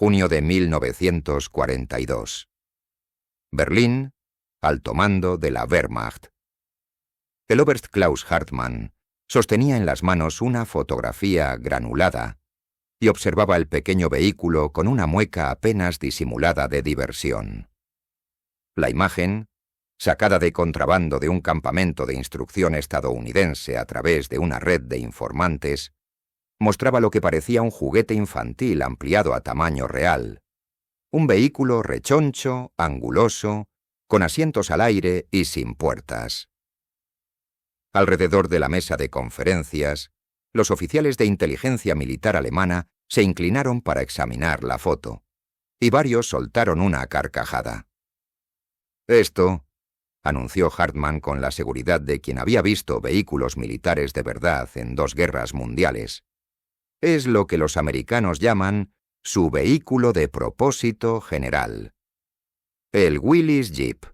junio de 1942. Berlín, alto mando de la Wehrmacht. El Oberst Klaus Hartmann sostenía en las manos una fotografía granulada y observaba el pequeño vehículo con una mueca apenas disimulada de diversión. La imagen, sacada de contrabando de un campamento de instrucción estadounidense a través de una red de informantes, mostraba lo que parecía un juguete infantil ampliado a tamaño real. Un vehículo rechoncho, anguloso, con asientos al aire y sin puertas. Alrededor de la mesa de conferencias, los oficiales de inteligencia militar alemana se inclinaron para examinar la foto, y varios soltaron una carcajada. «Esto», anunció Hartmann con la seguridad de quien había visto vehículos militares de verdad en 2 guerras mundiales, «es lo que los americanos llaman su vehículo de propósito general. El Willys Jeep»,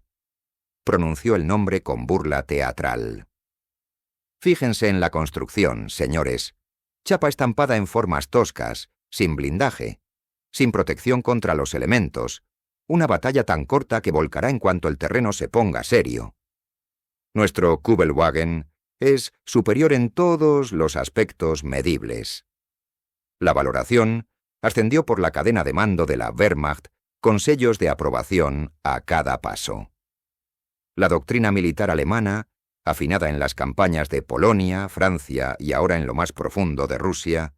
pronunció el nombre con burla teatral. «Fíjense en la construcción, señores. Chapa estampada en formas toscas, sin blindaje, sin protección contra los elementos. Una batalla tan corta que volcará en cuanto el terreno se ponga serio. Nuestro Kübelwagen es superior en todos los aspectos medibles». La valoración ascendió por la cadena de mando de la Wehrmacht con sellos de aprobación a cada paso. La doctrina militar alemana, afinada en las campañas de Polonia, Francia y ahora en lo más profundo de Rusia,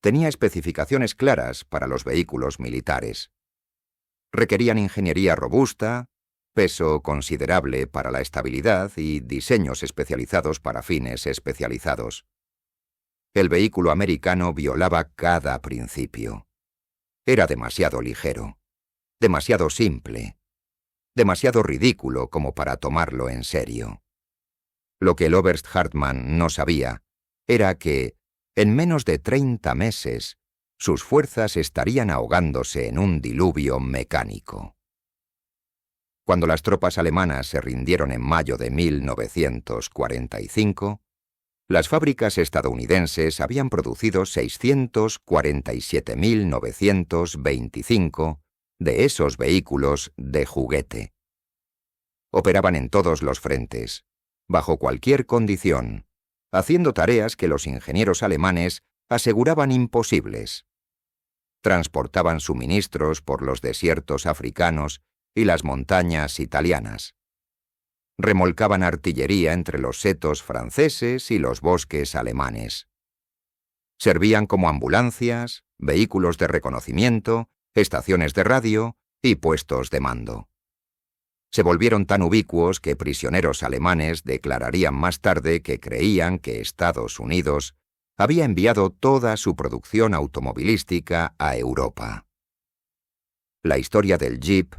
tenía especificaciones claras para los vehículos militares. Requerían ingeniería robusta, peso considerable para la estabilidad y diseños especializados para fines especializados. El vehículo americano violaba cada principio. Era demasiado ligero, demasiado simple, demasiado ridículo como para tomarlo en serio. Lo que el Oberst Hartmann no sabía era que, en menos de 30 meses, sus fuerzas estarían ahogándose en un diluvio mecánico. Cuando las tropas alemanas se rindieron en mayo de 1945, las fábricas estadounidenses habían producido 647.925 de esos vehículos de juguete. Operaban en todos los frentes, bajo cualquier condición, haciendo tareas que los ingenieros alemanes aseguraban imposibles. Transportaban suministros por los desiertos africanos y las montañas italianas. Remolcaban artillería entre los setos franceses y los bosques alemanes. Servían como ambulancias, vehículos de reconocimiento, estaciones de radio y puestos de mando. Se volvieron tan ubicuos que prisioneros alemanes declararían más tarde que creían que Estados Unidos había enviado toda su producción automovilística a Europa. La historia del Jeep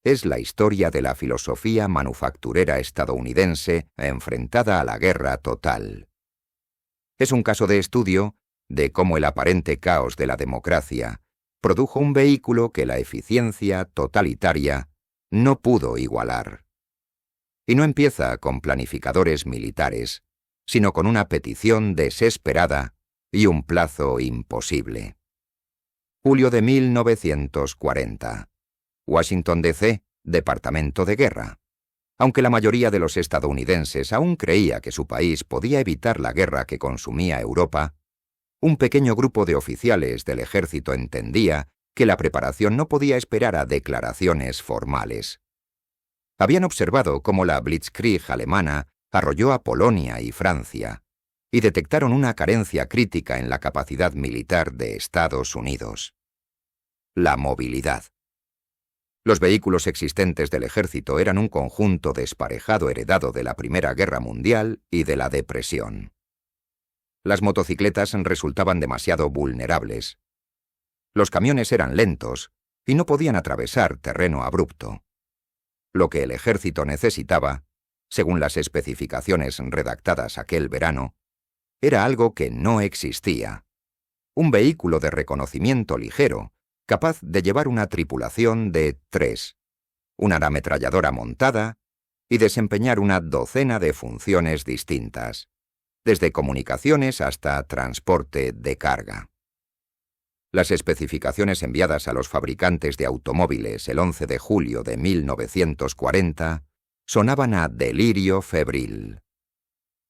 es la historia de la filosofía manufacturera estadounidense enfrentada a la guerra total. Es un caso de estudio de cómo el aparente caos de la democracia produjo un vehículo que la eficiencia totalitaria no pudo igualar. Y no empieza con planificadores militares, sino con una petición desesperada y un plazo imposible. Julio de 1940. Washington D.C., Departamento de Guerra. Aunque la mayoría de los estadounidenses aún creía que su país podía evitar la guerra que consumía Europa, un pequeño grupo de oficiales del ejército entendía que la preparación no podía esperar a declaraciones formales. Habían observado cómo la Blitzkrieg alemana arrolló a Polonia y Francia, y detectaron una carencia crítica en la capacidad militar de Estados Unidos. La movilidad. Los vehículos existentes del ejército eran un conjunto desparejado heredado de la Primera Guerra Mundial y de la Depresión. Las motocicletas resultaban demasiado vulnerables. Los camiones eran lentos y no podían atravesar terreno abrupto. Lo que el ejército necesitaba, según las especificaciones redactadas aquel verano, era algo que no existía: un vehículo de reconocimiento ligero, capaz de llevar una tripulación de 3, una ametralladora montada y desempeñar una docena de funciones distintas, desde comunicaciones hasta transporte de carga. Las especificaciones enviadas a los fabricantes de automóviles el 11 de julio de 1940 sonaban a delirio febril.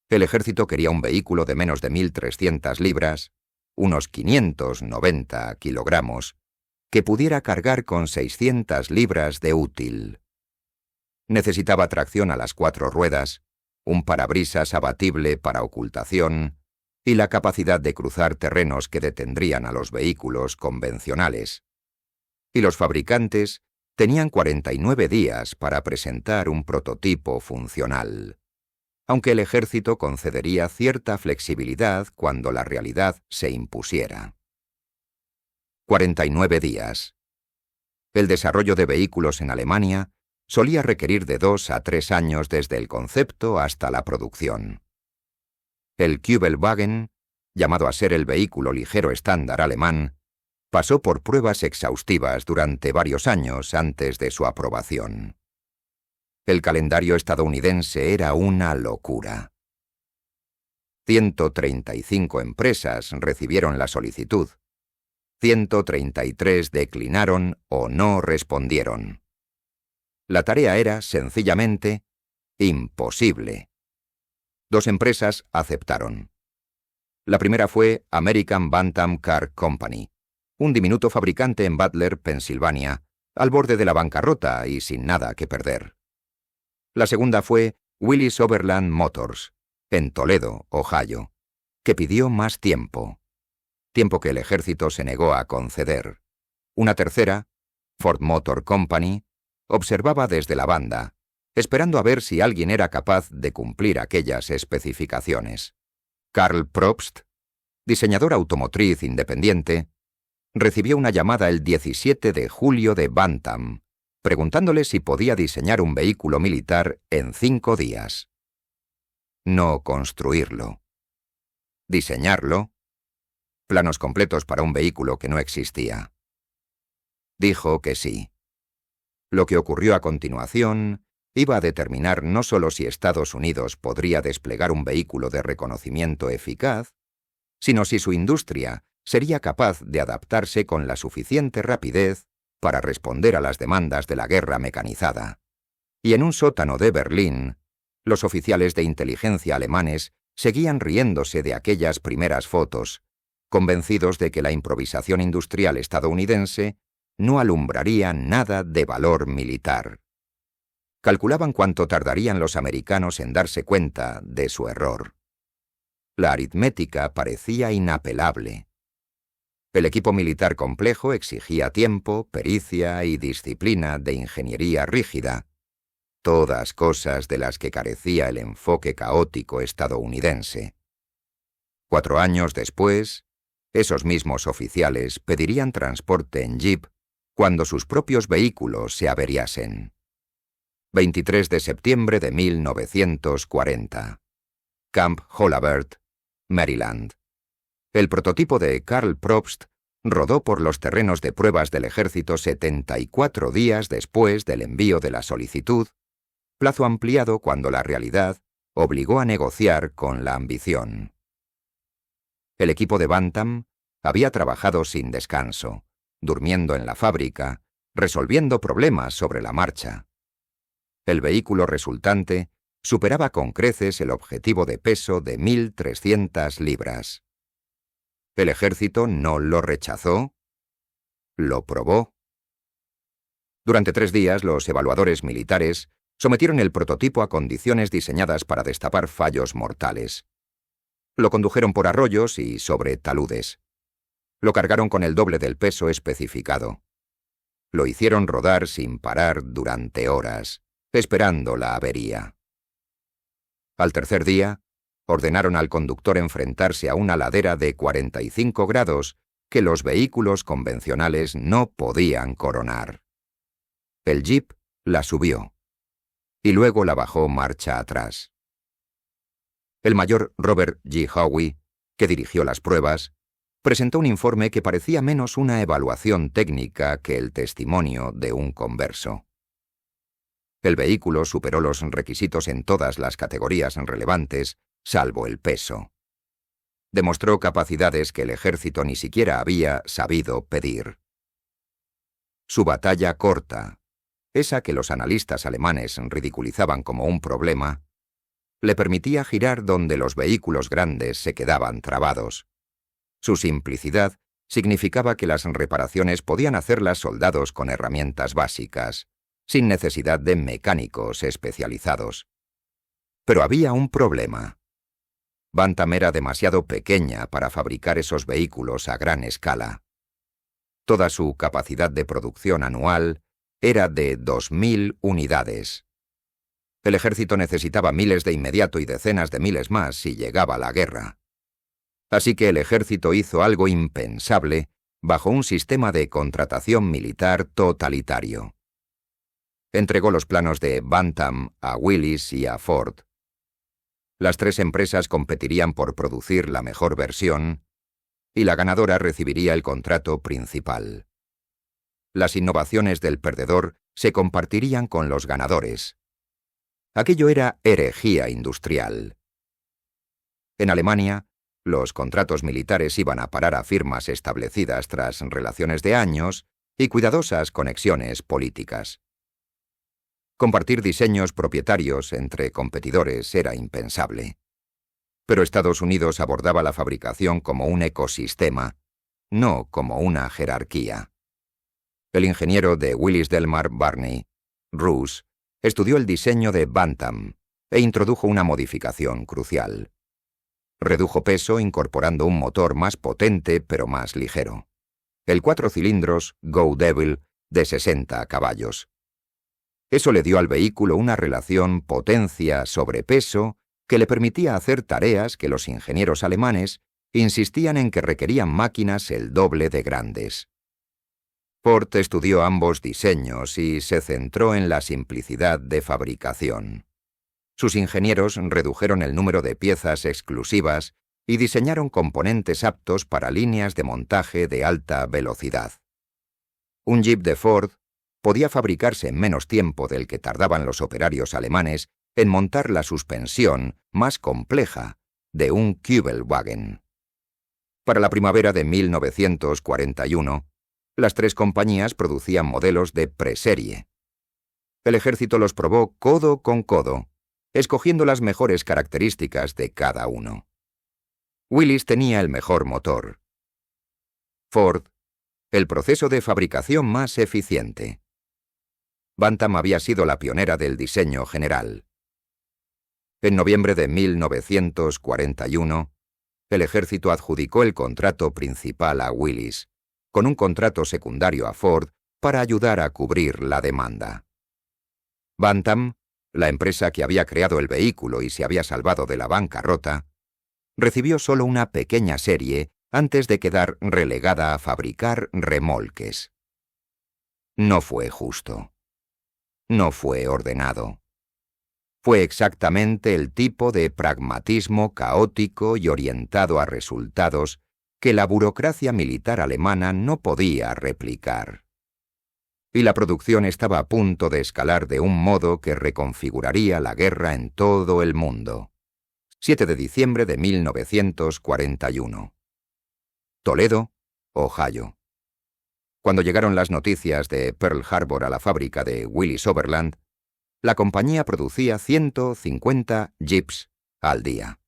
El ejército quería un vehículo de menos de 1.300 libras, unos 590 kilogramos, que pudiera cargar con 600 libras de útil. Necesitaba tracción a las 4 ruedas, un parabrisas abatible para ocultación y la capacidad de cruzar terrenos que detendrían a los vehículos convencionales. Y los fabricantes tenían 49 días para presentar un prototipo funcional, aunque el ejército concedería cierta flexibilidad cuando la realidad se impusiera. 49 días. El desarrollo de vehículos en Alemania solía requerir de 2 a 3 años desde el concepto hasta la producción. El Kübelwagen, llamado a ser el vehículo ligero estándar alemán, pasó por pruebas exhaustivas durante varios años antes de su aprobación. El calendario estadounidense era una locura. 135 empresas recibieron la solicitud. 133 declinaron o no respondieron. La tarea era, sencillamente, imposible. 2 empresas aceptaron. La primera fue American Bantam Car Company, un diminuto fabricante en Butler, Pensilvania, al borde de la bancarrota y sin nada que perder. La segunda fue Willis Overland Motors, en Toledo, Ohio, que pidió más tiempo que el ejército se negó a conceder. Una tercera, Ford Motor Company, observaba desde la banda, esperando a ver si alguien era capaz de cumplir aquellas especificaciones. Karl Probst, diseñador automotriz independiente, recibió una llamada el 17 de julio de Bantam, preguntándole si podía diseñar un vehículo militar en 5 días. No construirlo. Diseñarlo. Planos completos para un vehículo que no existía. Dijo que sí. Lo que ocurrió a continuación iba a determinar no solo si Estados Unidos podría desplegar un vehículo de reconocimiento eficaz, sino si su industria sería capaz de adaptarse con la suficiente rapidez para responder a las demandas de la guerra mecanizada. Y en un sótano de Berlín, los oficiales de inteligencia alemanes seguían riéndose de aquellas primeras fotos, convencidos de que la improvisación industrial estadounidense no alumbraría nada de valor militar. Calculaban cuánto tardarían los americanos en darse cuenta de su error. La aritmética parecía inapelable. El equipo militar complejo exigía tiempo, pericia y disciplina de ingeniería rígida, todas cosas de las que carecía el enfoque caótico estadounidense. 4 años después, esos mismos oficiales pedirían transporte en jeep cuando sus propios vehículos se averiasen. 23 de septiembre de 1940. Camp Holabird, Maryland. El prototipo de Karl Probst rodó por los terrenos de pruebas del ejército 74 días después del envío de la solicitud, plazo ampliado cuando la realidad obligó a negociar con la ambición. El equipo de Bantam había trabajado sin descanso, durmiendo en la fábrica, resolviendo problemas sobre la marcha. El vehículo resultante superaba con creces el objetivo de peso de 1.300 libras. ¿El ejército no lo rechazó? Lo probó. Durante 3 días, los evaluadores militares sometieron el prototipo a condiciones diseñadas para destapar fallos mortales. Lo condujeron por arroyos y sobre taludes. Lo cargaron con el doble del peso especificado. Lo hicieron rodar sin parar durante horas, esperando la avería. Al tercer día, ordenaron al conductor enfrentarse a una ladera de 45 grados que los vehículos convencionales no podían coronar. El jeep la subió y luego la bajó marcha atrás. El mayor Robert G. Howe, que dirigió las pruebas, presentó un informe que parecía menos una evaluación técnica que el testimonio de un converso. El vehículo superó los requisitos en todas las categorías relevantes, salvo el peso. Demostró capacidades que el ejército ni siquiera había sabido pedir. Su batalla corta, esa que los analistas alemanes ridiculizaban como un problema, le permitía girar donde los vehículos grandes se quedaban trabados. Su simplicidad significaba que las reparaciones podían hacerlas soldados con herramientas básicas, sin necesidad de mecánicos especializados. Pero había un problema. Bantam era demasiado pequeña para fabricar esos vehículos a gran escala. Toda su capacidad de producción anual era de 2.000 unidades. El ejército necesitaba miles de inmediato y decenas de miles más si llegaba la guerra. Así que el ejército hizo algo impensable bajo un sistema de contratación militar totalitario. Entregó los planos de Bantam a Willys y a Ford. Las tres empresas competirían por producir la mejor versión y la ganadora recibiría el contrato principal. Las innovaciones del perdedor se compartirían con los ganadores. Aquello era herejía industrial. En Alemania, los contratos militares iban a parar a firmas establecidas tras relaciones de años y cuidadosas conexiones políticas. Compartir diseños propietarios entre competidores era impensable. Pero Estados Unidos abordaba la fabricación como un ecosistema, no como una jerarquía. El ingeniero de Willis Delmar Barney, Roos, estudió el diseño de Bantam e introdujo una modificación crucial. Redujo peso incorporando un motor más potente pero más ligero. El 4 cilindros Go Devil de 60 caballos. Eso le dio al vehículo una relación potencia-sobrepeso que le permitía hacer tareas que los ingenieros alemanes insistían en que requerían máquinas el doble de grandes. Ford estudió ambos diseños y se centró en la simplicidad de fabricación. Sus ingenieros redujeron el número de piezas exclusivas y diseñaron componentes aptos para líneas de montaje de alta velocidad. Un Jeep de Ford podía fabricarse en menos tiempo del que tardaban los operarios alemanes en montar la suspensión más compleja de un Kübelwagen. Para la primavera de 1941, las tres compañías producían modelos de preserie. El ejército los probó codo con codo, escogiendo las mejores características de cada uno. Willys tenía el mejor motor. Ford, el proceso de fabricación más eficiente. Bantam había sido la pionera del diseño general. En noviembre de 1941, el ejército adjudicó el contrato principal a Willys, con un contrato secundario a Ford para ayudar a cubrir la demanda. Bantam, la empresa que había creado el vehículo y se había salvado de la bancarrota, recibió solo una pequeña serie antes de quedar relegada a fabricar remolques. No fue justo. No fue ordenado. Fue exactamente el tipo de pragmatismo caótico y orientado a resultados que la burocracia militar alemana no podía replicar. Y la producción estaba a punto de escalar de un modo que reconfiguraría la guerra en todo el mundo. 7 de diciembre de 1941. Toledo, Ohio. Cuando llegaron las noticias de Pearl Harbor a la fábrica de Willys-Overland, la compañía producía 150 jeeps al día.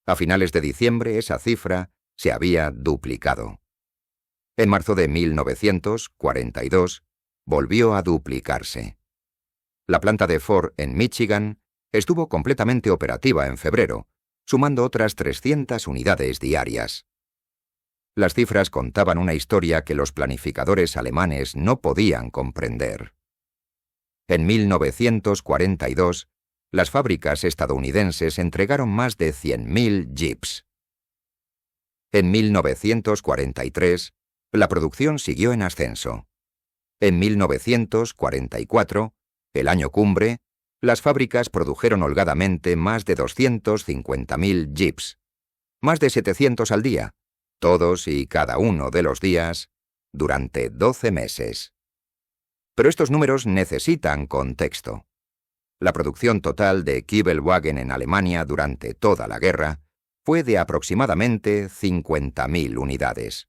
A finales de diciembre esa cifra se había duplicado. En marzo de 1942 volvió a duplicarse. La planta de Ford en Michigan estuvo completamente operativa en febrero, sumando otras 300 unidades diarias. Las cifras contaban una historia que los planificadores alemanes no podían comprender. En 1942, las fábricas estadounidenses entregaron más de 100.000 jeeps. En 1943, la producción siguió en ascenso. En 1944, el año cumbre, las fábricas produjeron holgadamente más de 250.000 jeeps, más de 700 al día, todos y cada uno de los días, durante 12 meses. Pero estos números necesitan contexto. La producción total de Kübelwagen en Alemania durante toda la guerra fue de aproximadamente 50.000 unidades.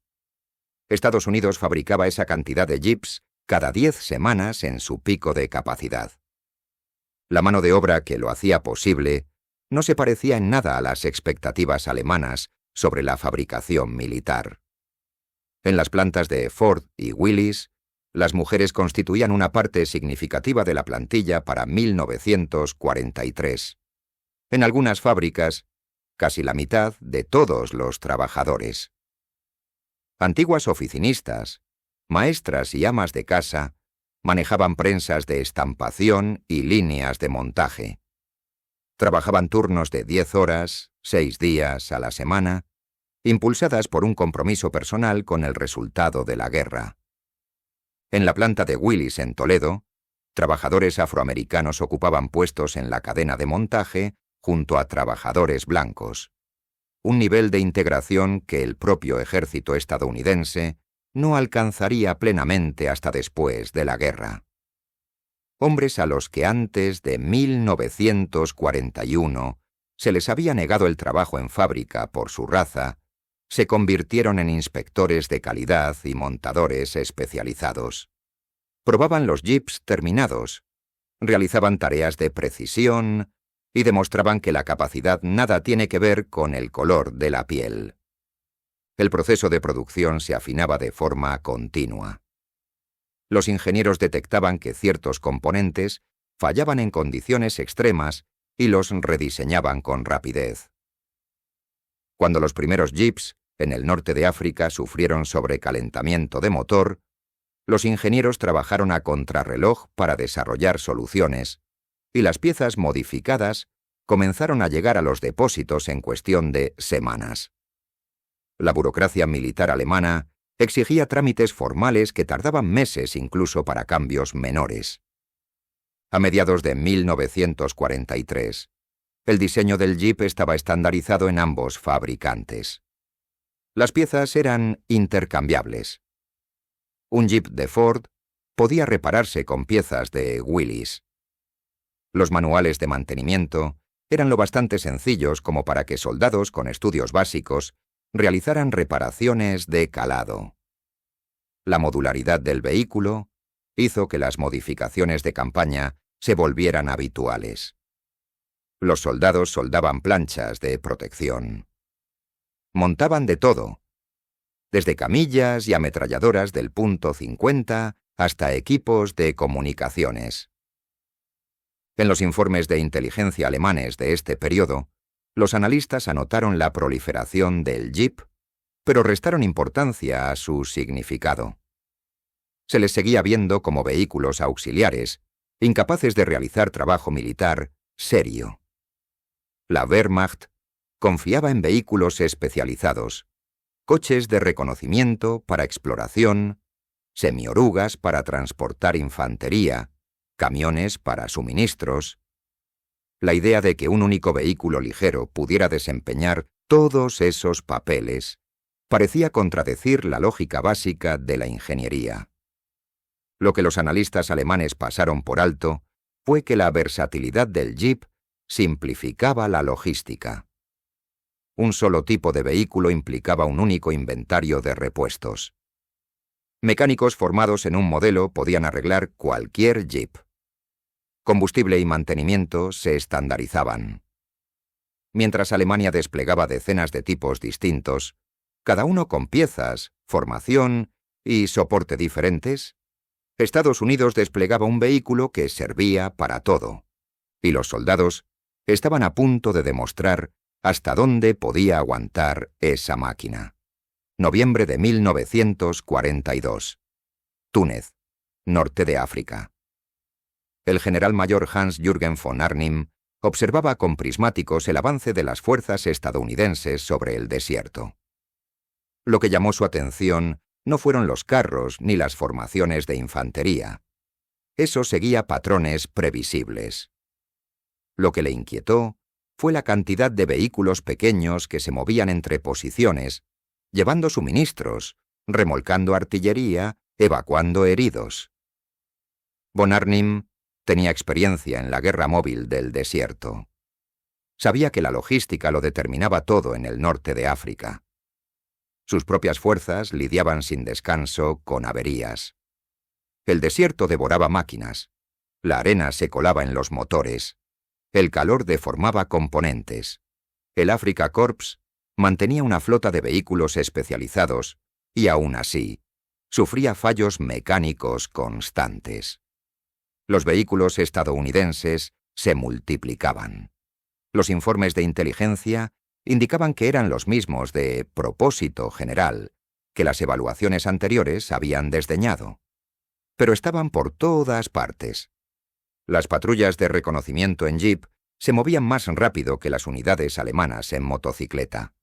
Estados Unidos fabricaba esa cantidad de jeeps cada 10 semanas en su pico de capacidad. La mano de obra que lo hacía posible no se parecía en nada a las expectativas alemanas sobre la fabricación militar. En las plantas de Ford y Willys, las mujeres constituían una parte significativa de la plantilla para 1943. En algunas fábricas, casi la mitad de todos los trabajadores. Antiguas oficinistas, maestras y amas de casa manejaban prensas de estampación y líneas de montaje. Trabajaban turnos de 10 horas, 6 días a la semana, impulsadas por un compromiso personal con el resultado de la guerra. En la planta de Willys en Toledo, trabajadores afroamericanos ocupaban puestos en la cadena de montaje junto a trabajadores blancos. Un nivel de integración que el propio ejército estadounidense no alcanzaría plenamente hasta después de la guerra. Hombres a los que antes de 1941 se les había negado el trabajo en fábrica por su raza, se convirtieron en inspectores de calidad y montadores especializados. Probaban los jeeps terminados, realizaban tareas de precisión y demostraban que la capacidad nada tiene que ver con el color de la piel. El proceso de producción se afinaba de forma continua. Los ingenieros detectaban que ciertos componentes fallaban en condiciones extremas y los rediseñaban con rapidez. Cuando los primeros jeeps en el norte de África sufrieron sobrecalentamiento de motor, los ingenieros trabajaron a contrarreloj para desarrollar soluciones, y las piezas modificadas comenzaron a llegar a los depósitos en cuestión de semanas. La burocracia militar alemana exigía trámites formales que tardaban meses incluso para cambios menores. A mediados de 1943, el diseño del Jeep estaba estandarizado en ambos fabricantes. Las piezas eran intercambiables. Un Jeep de Ford podía repararse con piezas de Willys. Los manuales de mantenimiento eran lo bastante sencillos como para que soldados con estudios básicos realizaran reparaciones de calado. La modularidad del vehículo hizo que las modificaciones de campaña se volvieran habituales. Los soldados soldaban planchas de protección. Montaban de todo, desde camillas y ametralladoras del punto 50 hasta equipos de comunicaciones. En los informes de inteligencia alemanes de este periodo, los analistas anotaron la proliferación del Jeep, pero restaron importancia a su significado. Se les seguía viendo como vehículos auxiliares, incapaces de realizar trabajo militar serio. La Wehrmacht confiaba en vehículos especializados, coches de reconocimiento para exploración, semiorugas para transportar infantería, camiones para suministros. La idea de que un único vehículo ligero pudiera desempeñar todos esos papeles parecía contradecir la lógica básica de la ingeniería. Lo que los analistas alemanes pasaron por alto fue que la versatilidad del Jeep simplificaba la logística. Un solo tipo de vehículo implicaba un único inventario de repuestos. Mecánicos formados en un modelo podían arreglar cualquier Jeep. Combustible y mantenimiento se estandarizaban. Mientras Alemania desplegaba decenas de tipos distintos, cada uno con piezas, formación y soporte diferentes, Estados Unidos desplegaba un vehículo que servía para todo, y los soldados estaban a punto de demostrar hasta dónde podía aguantar esa máquina. Noviembre de 1942. Túnez, norte de África. El general mayor Hans-Jürgen von Arnim observaba con prismáticos el avance de las fuerzas estadounidenses sobre el desierto. Lo que llamó su atención no fueron los carros ni las formaciones de infantería. Eso seguía patrones previsibles. Lo que le inquietó fue la cantidad de vehículos pequeños que se movían entre posiciones, llevando suministros, remolcando artillería, evacuando heridos. Von Arnim tenía experiencia en la guerra móvil del desierto. sabía que la logística lo determinaba todo en el norte de África. Sus propias fuerzas lidiaban sin descanso con averías. El desierto devoraba máquinas. La arena se colaba en los motores. El calor deformaba componentes. El Africa Corps mantenía una flota de vehículos especializados y aún así sufría fallos mecánicos constantes. Los vehículos estadounidenses se multiplicaban. Los informes de inteligencia indicaban que eran los mismos de propósito general que las evaluaciones anteriores habían desdeñado. Pero estaban por todas partes. Las patrullas de reconocimiento en jeep se movían más rápido que las unidades alemanas en motocicleta.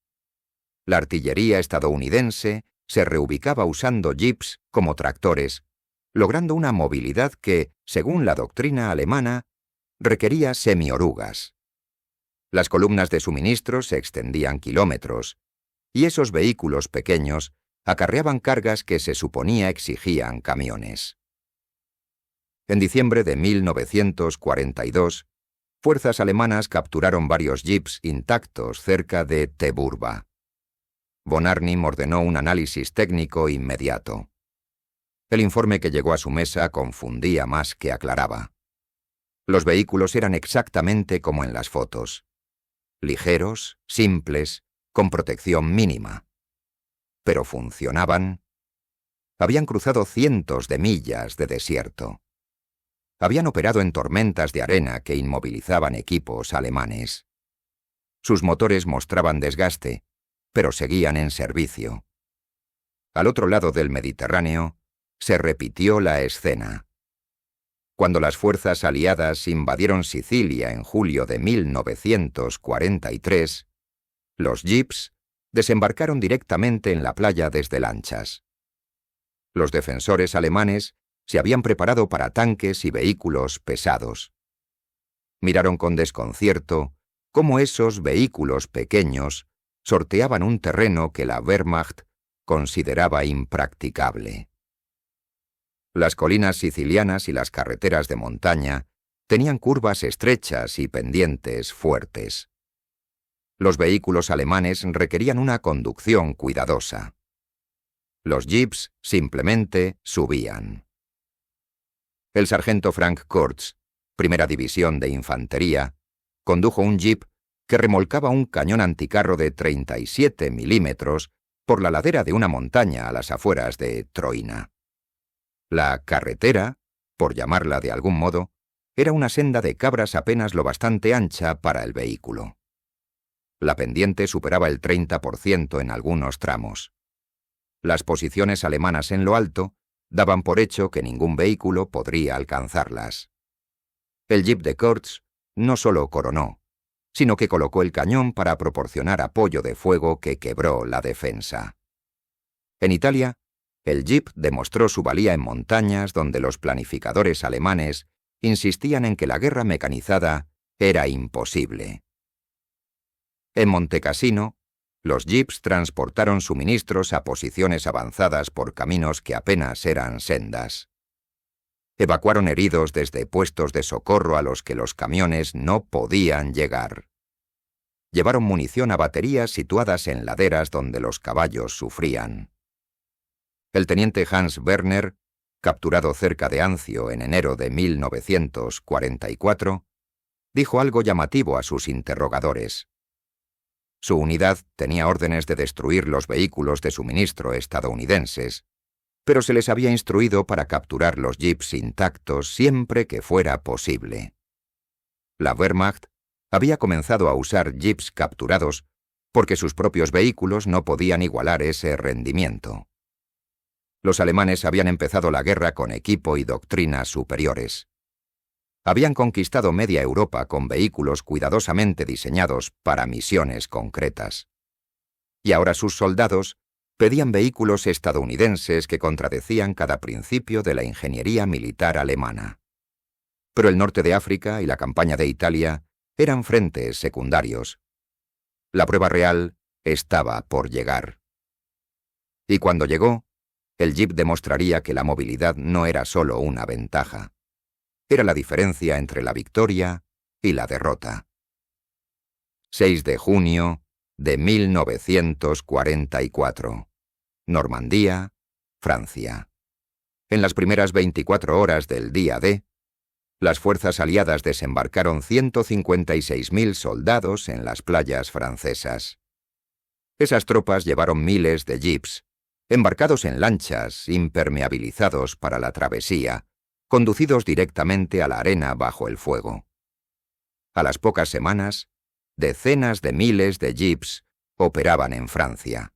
La artillería estadounidense se reubicaba usando jeeps como tractores, logrando una movilidad que, según la doctrina alemana, requería semiorugas. Las columnas de suministros se extendían kilómetros, y esos vehículos pequeños acarreaban cargas que se suponía exigían camiones. En diciembre de 1942, fuerzas alemanas capturaron varios jeeps intactos cerca de Teburba. Von Arnim ordenó un análisis técnico inmediato. El informe que llegó a su mesa confundía más que aclaraba. Los vehículos eran exactamente como en las fotos. Ligeros, simples, con protección mínima. Pero funcionaban. Habían cruzado cientos de millas de desierto. Habían operado en tormentas de arena que inmovilizaban equipos alemanes. Sus motores mostraban desgaste, pero seguían en servicio. Al otro lado del Mediterráneo, se repitió la escena. Cuando las fuerzas aliadas invadieron Sicilia en julio de 1943, los jeeps desembarcaron directamente en la playa desde lanchas. Los defensores alemanes se habían preparado para tanques y vehículos pesados. Miraron con desconcierto cómo esos vehículos pequeños sorteaban un terreno que la Wehrmacht consideraba impracticable. Las colinas sicilianas y las carreteras de montaña tenían curvas estrechas y pendientes fuertes. Los vehículos alemanes requerían una conducción cuidadosa. Los jeeps simplemente subían. El sargento Frank Kurtz, primera división de infantería, condujo un jeep que remolcaba un cañón anticarro de 37 milímetros por la ladera de una montaña a las afueras de Troina. La carretera, por llamarla de algún modo, era una senda de cabras apenas lo bastante ancha para el vehículo. La pendiente superaba el 30% en algunos tramos. Las posiciones alemanas en lo alto daban por hecho que ningún vehículo podría alcanzarlas. El jeep de Kurtz no solo coronó, sino que colocó el cañón para proporcionar apoyo de fuego que quebró la defensa. En Italia, el jeep demostró su valía en montañas donde los planificadores alemanes insistían en que la guerra mecanizada era imposible. En Montecassino, los jeeps transportaron suministros a posiciones avanzadas por caminos que apenas eran sendas. Evacuaron heridos desde puestos de socorro a los que los camiones no podían llegar. Llevaron munición a baterías situadas en laderas donde los caballos sufrían. El teniente Hans Werner, capturado cerca de Anzio en enero de 1944, dijo algo llamativo a sus interrogadores. Su unidad tenía órdenes de destruir los vehículos de suministro estadounidenses, pero se les había instruido para capturar los jeeps intactos siempre que fuera posible. La Wehrmacht había comenzado a usar jeeps capturados porque sus propios vehículos no podían igualar ese rendimiento. Los alemanes habían empezado la guerra con equipo y doctrinas superiores. Habían conquistado media Europa con vehículos cuidadosamente diseñados para misiones concretas. Y ahora sus soldados pedían vehículos estadounidenses que contradecían cada principio de la ingeniería militar alemana. Pero el norte de África y la campaña de Italia eran frentes secundarios. La prueba real estaba por llegar. Y cuando llegó, el jeep demostraría que la movilidad no era solo una ventaja. Era la diferencia entre la victoria y la derrota. 6 de junio de 1944. Normandía, Francia. En las primeras 24 horas del día D, las fuerzas aliadas desembarcaron 156.000 soldados en las playas francesas. Esas tropas llevaron miles de jeeps, embarcados en lanchas, impermeabilizados para la travesía, conducidos directamente a la arena bajo el fuego. A las pocas semanas, decenas de miles de jeeps operaban en Francia.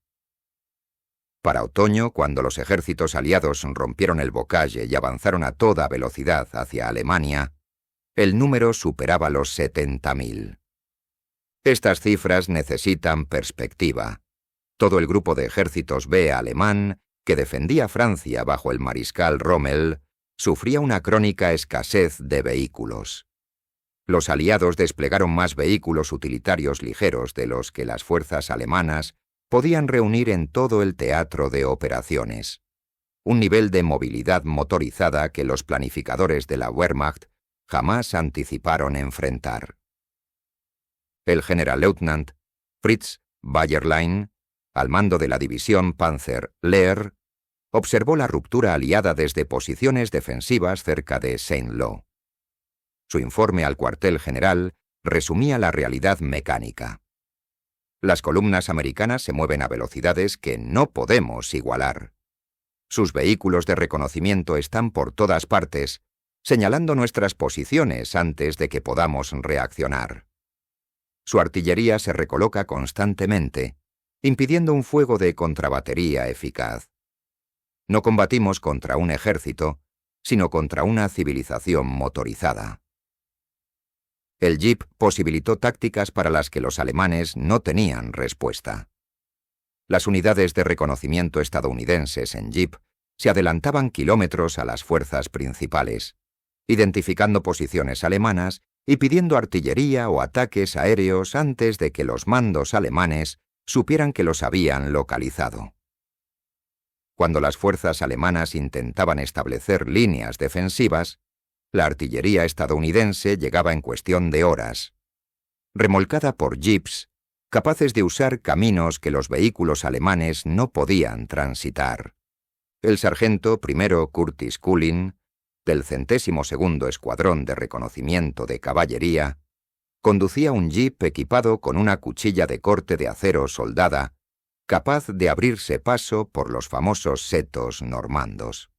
Para otoño, cuando los ejércitos aliados rompieron el Bocage y avanzaron a toda velocidad hacia Alemania, el número superaba los 70.000. Estas cifras necesitan perspectiva. Todo el grupo de ejércitos B alemán, que defendía Francia bajo el mariscal Rommel, sufría una crónica escasez de vehículos. Los aliados desplegaron más vehículos utilitarios ligeros de los que las fuerzas alemanas podían reunir en todo el teatro de operaciones, un nivel de movilidad motorizada que los planificadores de la Wehrmacht jamás anticiparon enfrentar. El Generalleutnant Fritz Bayerlein, al mando de la división Panzer Lehr, observó la ruptura aliada desde posiciones defensivas cerca de Saint-Lô. Su informe al cuartel general resumía la realidad mecánica. Las columnas americanas se mueven a velocidades que no podemos igualar. Sus vehículos de reconocimiento están por todas partes, señalando nuestras posiciones antes de que podamos reaccionar. Su artillería se recoloca constantemente, impidiendo un fuego de contrabatería eficaz. No combatimos contra un ejército, sino contra una civilización motorizada. El jeep posibilitó tácticas para las que los alemanes no tenían respuesta. Las unidades de reconocimiento estadounidenses en jeep se adelantaban kilómetros a las fuerzas principales, identificando posiciones alemanas y pidiendo artillería o ataques aéreos antes de que los mandos alemanes supieran que los habían localizado. Cuando las fuerzas alemanas intentaban establecer líneas defensivas, la artillería estadounidense llegaba en cuestión de horas, remolcada por jeeps capaces de usar caminos que los vehículos alemanes no podían transitar. El sargento primero Curtis Cullen, del 102º Escuadrón de Reconocimiento de Caballería, conducía un jeep equipado con una cuchilla de corte de acero soldada, capaz de abrirse paso por los famosos setos normandos.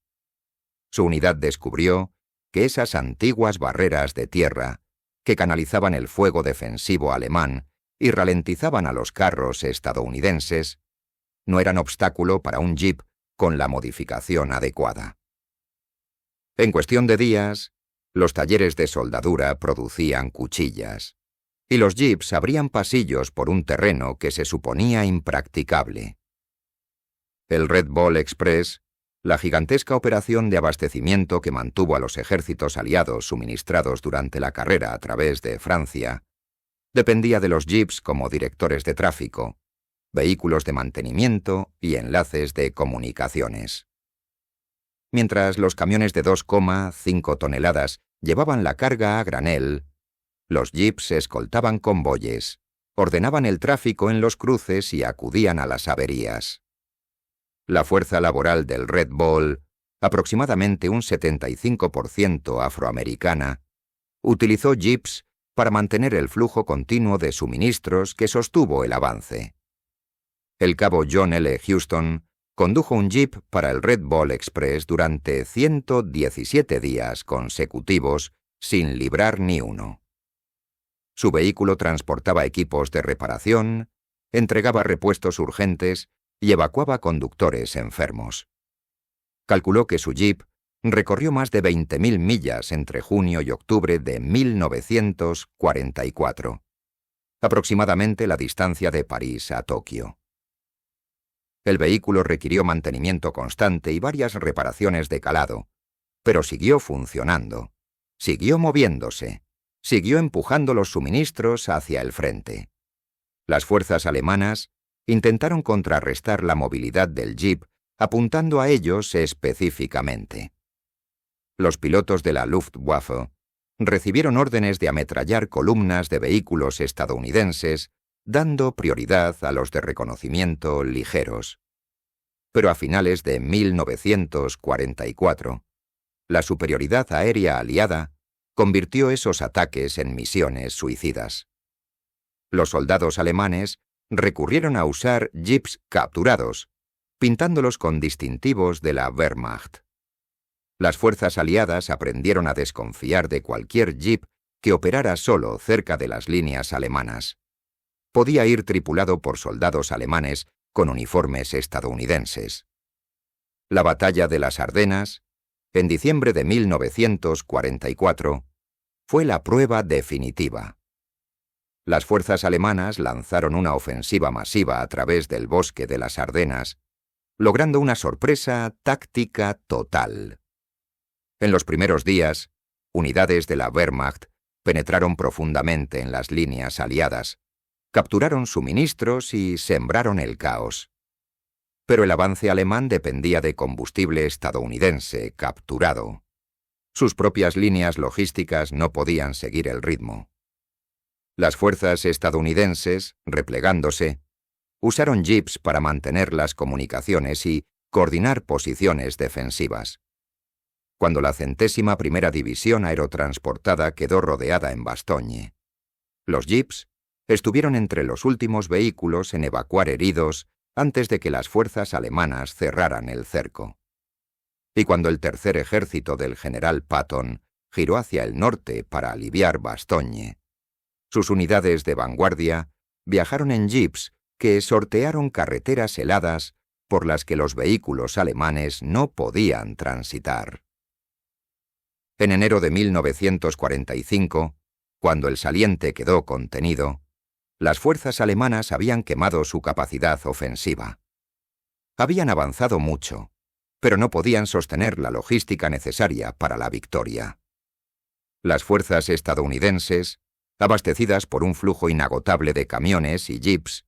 Su unidad descubrió que esas antiguas barreras de tierra, que canalizaban el fuego defensivo alemán y ralentizaban a los carros estadounidenses, no eran obstáculo para un jeep con la modificación adecuada. En cuestión de días, los talleres de soldadura producían cuchillas, y los jeeps abrían pasillos por un terreno que se suponía impracticable. El Red Ball Express, la gigantesca operación de abastecimiento que mantuvo a los ejércitos aliados suministrados durante la carrera a través de Francia, dependía de los jeeps como directores de tráfico, vehículos de mantenimiento y enlaces de comunicaciones. Mientras los camiones de 2,5 toneladas llevaban la carga a granel, los jeeps escoltaban convoyes, ordenaban el tráfico en los cruces y acudían a las averías. La fuerza laboral del Red Ball, aproximadamente un 75% afroamericana, utilizó jeeps para mantener el flujo continuo de suministros que sostuvo el avance. El cabo John L. Houston condujo un jeep para el Red Ball Express durante 117 días consecutivos sin librar ni uno. Su vehículo transportaba equipos de reparación, entregaba repuestos urgentes y evacuaba conductores enfermos. Calculó que su jeep recorrió más de 20.000 millas entre junio y octubre de 1944, aproximadamente la distancia de París a Tokio. El vehículo requirió mantenimiento constante y varias reparaciones de calado, pero siguió funcionando, siguió moviéndose, siguió empujando los suministros hacia el frente. Las fuerzas alemanas intentaron contrarrestar la movilidad del jeep apuntando a ellos específicamente. Los pilotos de la Luftwaffe recibieron órdenes de ametrallar columnas de vehículos estadounidenses, dando prioridad a los de reconocimiento ligeros. Pero a finales de 1944, la superioridad aérea aliada convirtió esos ataques en misiones suicidas. Los soldados alemanes recurrieron a usar jeeps capturados, pintándolos con distintivos de la Wehrmacht. Las fuerzas aliadas aprendieron a desconfiar de cualquier jeep que operara solo cerca de las líneas alemanas. Podía ir tripulado por soldados alemanes con uniformes estadounidenses. La batalla de las Ardenas, en diciembre de 1944, fue la prueba definitiva. Las fuerzas alemanas lanzaron una ofensiva masiva a través del bosque de las Ardenas, logrando una sorpresa táctica total. En los primeros días, unidades de la Wehrmacht penetraron profundamente en las líneas aliadas, capturaron suministros y sembraron el caos. Pero el avance alemán dependía de combustible estadounidense capturado. Sus propias líneas logísticas no podían seguir el ritmo. Las fuerzas estadounidenses, replegándose, usaron jeeps para mantener las comunicaciones y coordinar posiciones defensivas. Cuando la 101ª División Aerotransportada quedó rodeada en Bastogne, los jeeps estuvieron entre los últimos vehículos en evacuar heridos antes de que las fuerzas alemanas cerraran el cerco. Y cuando el tercer ejército del general Patton giró hacia el norte para aliviar Bastogne, sus unidades de vanguardia viajaron en jeeps que sortearon carreteras heladas por las que los vehículos alemanes no podían transitar. En enero de 1945, cuando el saliente quedó contenido, las fuerzas alemanas habían quemado su capacidad ofensiva. Habían avanzado mucho, pero no podían sostener la logística necesaria para la victoria. Las fuerzas estadounidenses, abastecidas por un flujo inagotable de camiones y jeeps,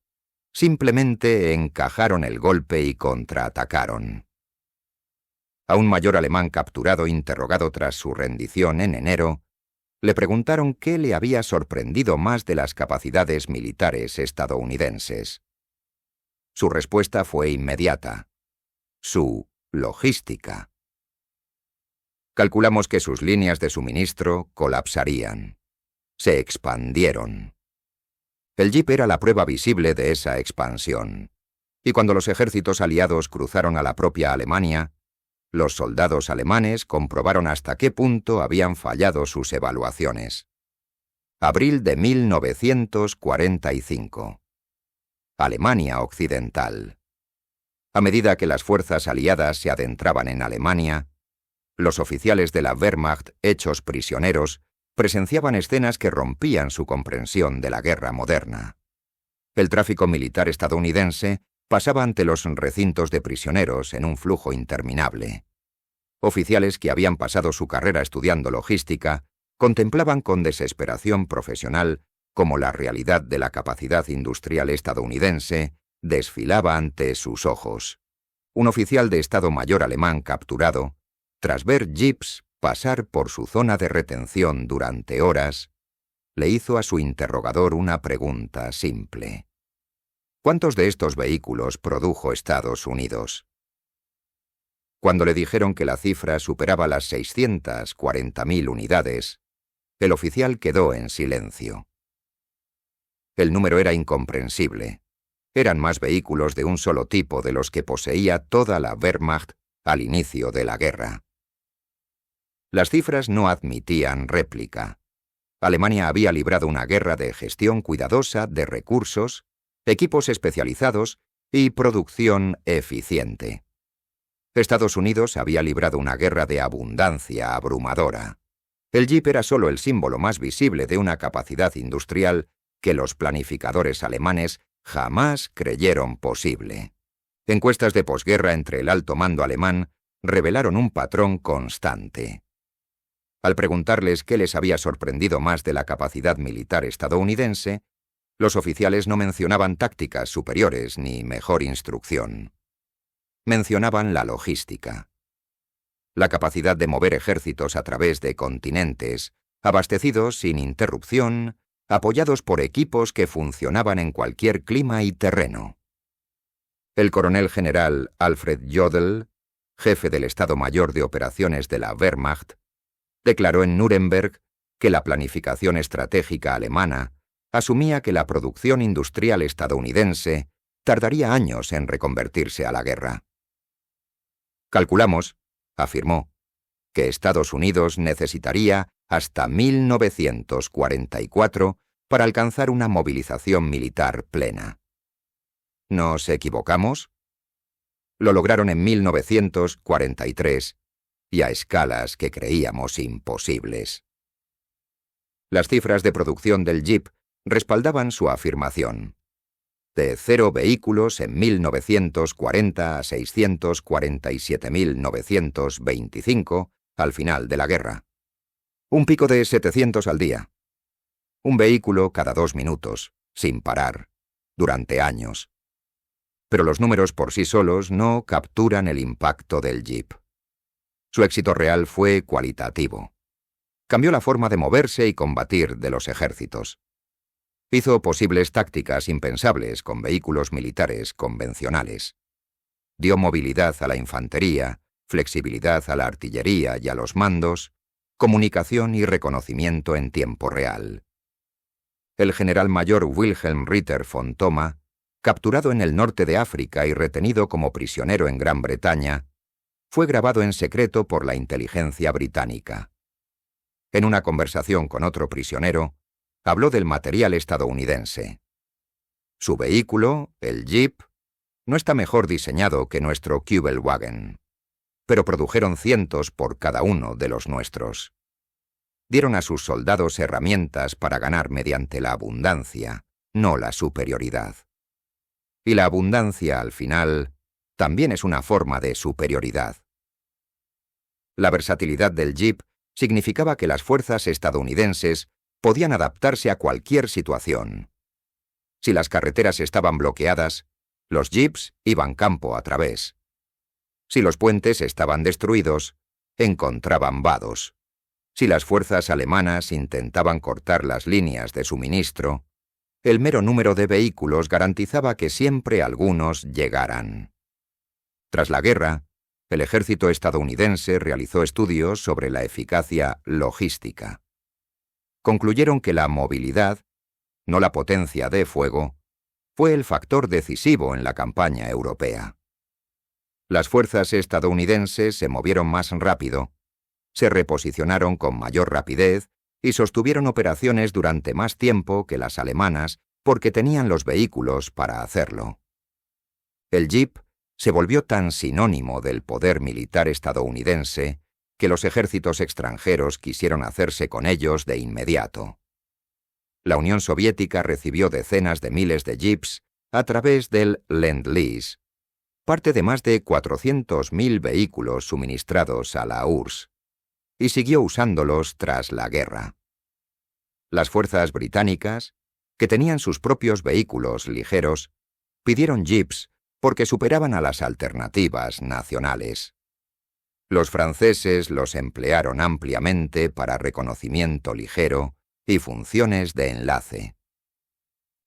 simplemente encajaron el golpe y contraatacaron. A un mayor alemán capturado interrogado tras su rendición en enero, le preguntaron qué le había sorprendido más de las capacidades militares estadounidenses. Su respuesta fue inmediata: su logística. Calculamos que sus líneas de suministro colapsarían. Se expandieron. El jeep era la prueba visible de esa expansión, y cuando los ejércitos aliados cruzaron a la propia Alemania, los soldados alemanes comprobaron hasta qué punto habían fallado sus evaluaciones. Abril de 1945. Alemania Occidental. A medida que las fuerzas aliadas se adentraban en Alemania, los oficiales de la Wehrmacht, hechos prisioneros, presenciaban escenas que rompían su comprensión de la guerra moderna. El tráfico militar estadounidense pasaba ante los recintos de prisioneros en un flujo interminable. Oficiales que habían pasado su carrera estudiando logística contemplaban con desesperación profesional cómo la realidad de la capacidad industrial estadounidense desfilaba ante sus ojos. Un oficial de Estado Mayor alemán capturado, tras ver jeeps pasar por su zona de retención durante horas, le hizo a su interrogador una pregunta simple. ¿Cuántos de estos vehículos produjo Estados Unidos? Cuando le dijeron que la cifra superaba las 640.000 unidades, el oficial quedó en silencio. El número era incomprensible. Eran más vehículos de un solo tipo de los que poseía toda la Wehrmacht al inicio de la guerra. Las cifras no admitían réplica. Alemania había librado una guerra de gestión cuidadosa de recursos, equipos especializados y producción eficiente. Estados Unidos había librado una guerra de abundancia abrumadora. El jeep era solo el símbolo más visible de una capacidad industrial que los planificadores alemanes jamás creyeron posible. Encuestas de posguerra entre el alto mando alemán revelaron un patrón constante. Al preguntarles qué les había sorprendido más de la capacidad militar estadounidense, los oficiales no mencionaban tácticas superiores ni mejor instrucción. Mencionaban la logística. La capacidad de mover ejércitos a través de continentes, abastecidos sin interrupción, apoyados por equipos que funcionaban en cualquier clima y terreno. El coronel general Alfred Jodl, jefe del Estado Mayor de Operaciones de la Wehrmacht, declaró en Nuremberg que la planificación estratégica alemana asumía que la producción industrial estadounidense tardaría años en reconvertirse a la guerra. Calculamos, afirmó, que Estados Unidos necesitaría hasta 1944 para alcanzar una movilización militar plena. ¿Nos equivocamos? Lo lograron en 1943 y a escalas que creíamos imposibles. Las cifras de producción del Jeep respaldaban su afirmación. De 0 vehículos en 1940 a 647.925 al final de la guerra. Un pico de 700 al día. Un vehículo cada 2 minutos, sin parar, durante años. Pero los números por sí solos no capturan el impacto del Jeep. Su éxito real fue cualitativo. Cambió la forma de moverse y combatir de los ejércitos. Hizo posibles tácticas impensables con vehículos militares convencionales. Dio movilidad a la infantería, flexibilidad a la artillería y a los mandos, comunicación y reconocimiento en tiempo real. El general mayor Wilhelm Ritter von Thoma, capturado en el norte de África y retenido como prisionero en Gran Bretaña, fue grabado en secreto por la inteligencia británica. En una conversación con otro prisionero, habló del material estadounidense. Su vehículo, el Jeep, no está mejor diseñado que nuestro Kübelwagen, pero produjeron cientos por cada uno de los nuestros. Dieron a sus soldados herramientas para ganar mediante la abundancia, no la superioridad. Y la abundancia, al final, también es una forma de superioridad. La versatilidad del Jeep significaba que las fuerzas estadounidenses podían adaptarse a cualquier situación. Si las carreteras estaban bloqueadas, los jeeps iban campo a través. Si los puentes estaban destruidos, encontraban vados. Si las fuerzas alemanas intentaban cortar las líneas de suministro, el mero número de vehículos garantizaba que siempre algunos llegaran. Tras la guerra, el ejército estadounidense realizó estudios sobre la eficacia logística. Concluyeron que la movilidad, no la potencia de fuego, fue el factor decisivo en la campaña europea. Las fuerzas estadounidenses se movieron más rápido, se reposicionaron con mayor rapidez y sostuvieron operaciones durante más tiempo que las alemanas porque tenían los vehículos para hacerlo. El Jeep se volvió tan sinónimo del poder militar estadounidense que los ejércitos extranjeros quisieron hacerse con ellos de inmediato. La Unión Soviética recibió decenas de miles de jeeps a través del Lend-Lease, parte de más de 400.000 vehículos suministrados a la URSS, y siguió usándolos tras la guerra. Las fuerzas británicas, que tenían sus propios vehículos ligeros, pidieron jeeps porque superaban a las alternativas nacionales. Los franceses los emplearon ampliamente para reconocimiento ligero y funciones de enlace.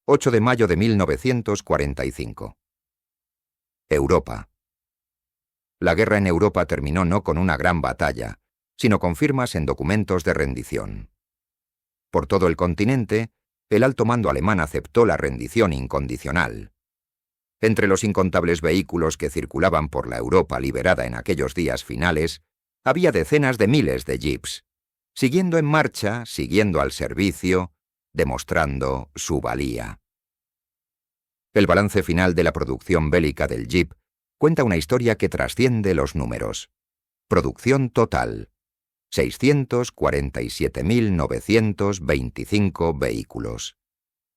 8 de mayo de 1945. Europa. La guerra en Europa terminó no con una gran batalla, sino con firmas en documentos de rendición. Por todo el continente, el alto mando alemán aceptó la rendición incondicional. Entre los incontables vehículos que circulaban por la Europa liberada en aquellos días finales, había decenas de miles de jeeps, siguiendo en marcha, siguiendo al servicio, demostrando su valía. El balance final de la producción bélica del Jeep cuenta una historia que trasciende los números. Producción total: 647.925 vehículos.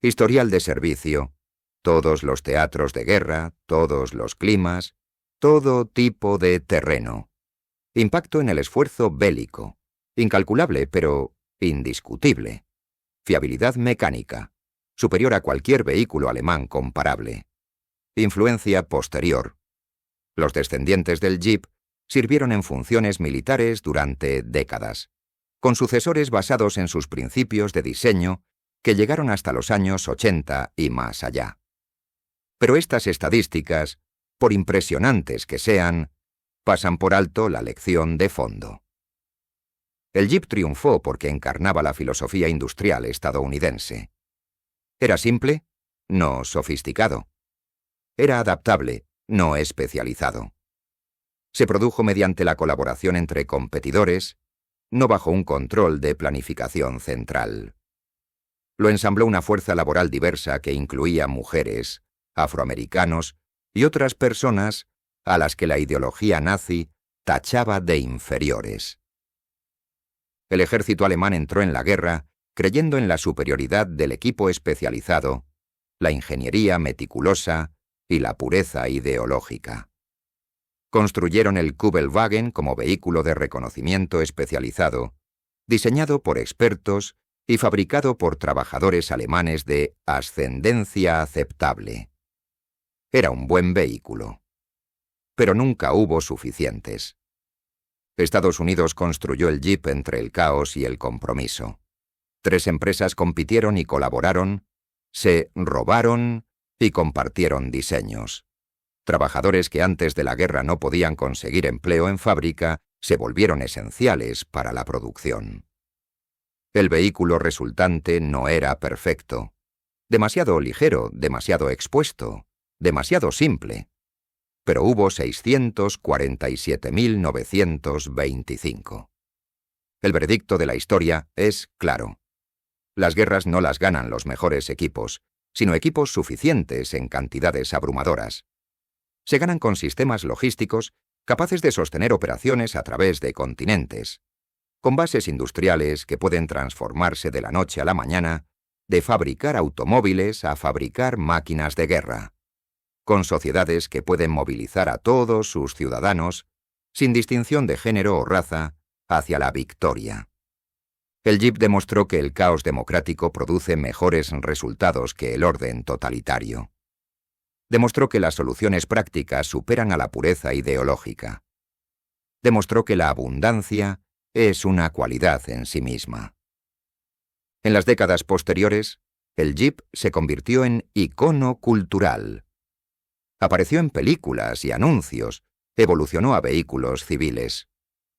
Historial de servicio: todos los teatros de guerra, todos los climas, todo tipo de terreno. Impacto en el esfuerzo bélico: incalculable, pero indiscutible. Fiabilidad mecánica: superior a cualquier vehículo alemán comparable. Influencia posterior: los descendientes del Jeep sirvieron en funciones militares durante décadas. con sucesores basados en sus principios de diseño que llegaron hasta los años 80 y más allá. Pero estas estadísticas, por impresionantes que sean, pasan por alto la lección de fondo. El Jeep triunfó porque encarnaba la filosofía industrial estadounidense. Era simple, no sofisticado. Era adaptable, no especializado. Se produjo mediante la colaboración entre competidores, no bajo un control de planificación central. Lo ensambló una fuerza laboral diversa que incluía mujeres, afroamericanos y otras personas a las que la ideología nazi tachaba de inferiores. El ejército alemán entró en la guerra creyendo en la superioridad del equipo especializado, la ingeniería meticulosa y la pureza ideológica. Construyeron el Kübelwagen como vehículo de reconocimiento especializado, diseñado por expertos y fabricado por trabajadores alemanes de ascendencia aceptable. Era un buen vehículo. Pero nunca hubo suficientes. Estados Unidos construyó el Jeep entre el caos y el compromiso. 3 empresas compitieron y colaboraron, se robaron y compartieron diseños. Trabajadores que antes de la guerra no podían conseguir empleo en fábrica se volvieron esenciales para la producción. El vehículo resultante no era perfecto. Demasiado ligero, demasiado expuesto, demasiado simple. Pero hubo 647.925. El veredicto de la historia es claro. Las guerras no las ganan los mejores equipos, sino equipos suficientes en cantidades abrumadoras. Se ganan con sistemas logísticos capaces de sostener operaciones a través de continentes, con bases industriales que pueden transformarse de la noche a la mañana, de fabricar automóviles a fabricar máquinas de guerra, con sociedades que pueden movilizar a todos sus ciudadanos, sin distinción de género o raza, hacia la victoria. El Jeep demostró que el caos democrático produce mejores resultados que el orden totalitario. Demostró que las soluciones prácticas superan a la pureza ideológica. Demostró que la abundancia es una cualidad en sí misma. En las décadas posteriores, el Jeep se convirtió en icono cultural. Apareció en películas y anuncios, evolucionó a vehículos civiles.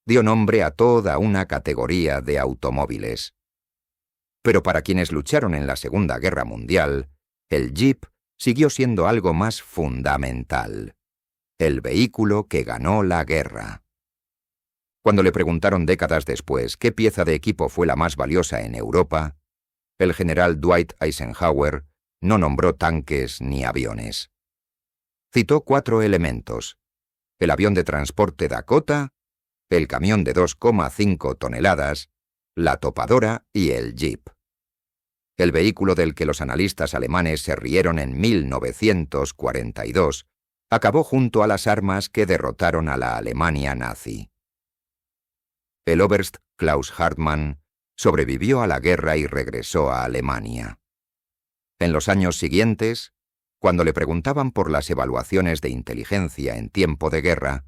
Dio nombre a toda una categoría de automóviles. Pero para quienes lucharon en la Segunda Guerra Mundial, el Jeep siguió siendo algo más fundamental: el vehículo que ganó la guerra. Cuando le preguntaron décadas después qué pieza de equipo fue la más valiosa en Europa, el general Dwight Eisenhower no nombró tanques ni aviones. Citó 4 elementos: el avión de transporte Dakota, el camión de 2,5 toneladas, la topadora y el Jeep. El vehículo del que los analistas alemanes se rieron en 1942 acabó junto a las armas que derrotaron a la Alemania nazi. El Oberst Klaus Hartmann sobrevivió a la guerra y regresó a Alemania. En los años siguientes, cuando le preguntaban por las evaluaciones de inteligencia en tiempo de guerra,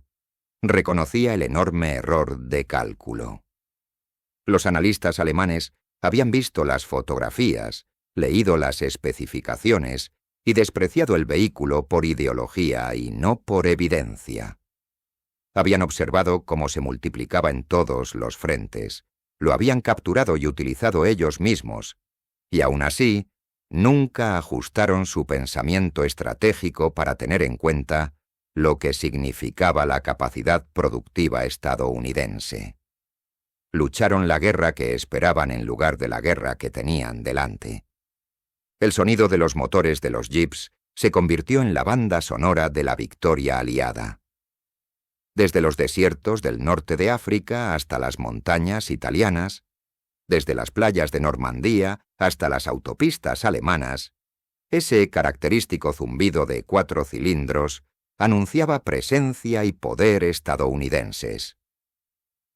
reconocía el enorme error de cálculo. Los analistas alemanes habían visto las fotografías, leído las especificaciones y despreciado el vehículo por ideología y no por evidencia. Habían observado cómo se multiplicaba en todos los frentes, lo habían capturado y utilizado ellos mismos, y aún así, nunca ajustaron su pensamiento estratégico para tener en cuenta lo que significaba la capacidad productiva estadounidense. Lucharon la guerra que esperaban en lugar de la guerra que tenían delante. El sonido de los motores de los jeeps se convirtió en la banda sonora de la victoria aliada. Desde los desiertos del norte de África hasta las montañas italianas, desde las playas de Normandía hasta las autopistas alemanas, ese característico zumbido de 4 cilindros anunciaba presencia y poder estadounidenses.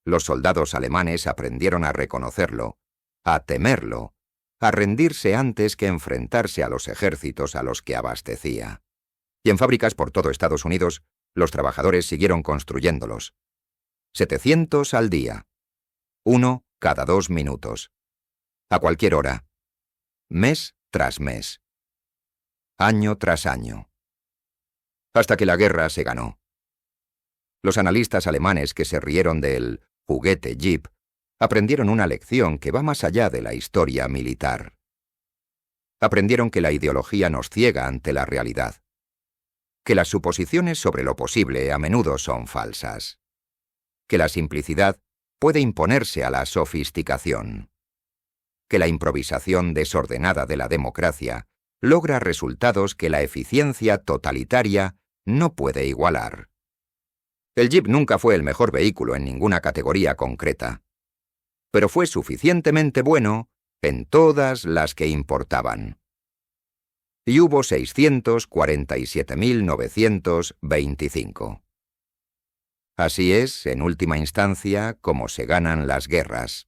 Los soldados alemanes aprendieron a reconocerlo, a temerlo, a rendirse antes que enfrentarse a los ejércitos a los que abastecía. Y en fábricas por todo Estados Unidos, los trabajadores siguieron construyéndolos. 700 al día. 1 cada 2 minutos, a cualquier hora, mes tras mes, año tras año, hasta que la guerra se ganó. Los analistas alemanes que se rieron del juguete Jeep aprendieron una lección que va más allá de la historia militar. Aprendieron que la ideología nos ciega ante la realidad, que las suposiciones sobre lo posible a menudo son falsas, que la simplicidad puede imponerse a la sofisticación, que la improvisación desordenada de la democracia logra resultados que la eficiencia totalitaria no puede igualar. El Jeep nunca fue el mejor vehículo en ninguna categoría concreta, pero fue suficientemente bueno en todas las que importaban. Y hubo 647.925. Así es, en última instancia, como se ganan las guerras.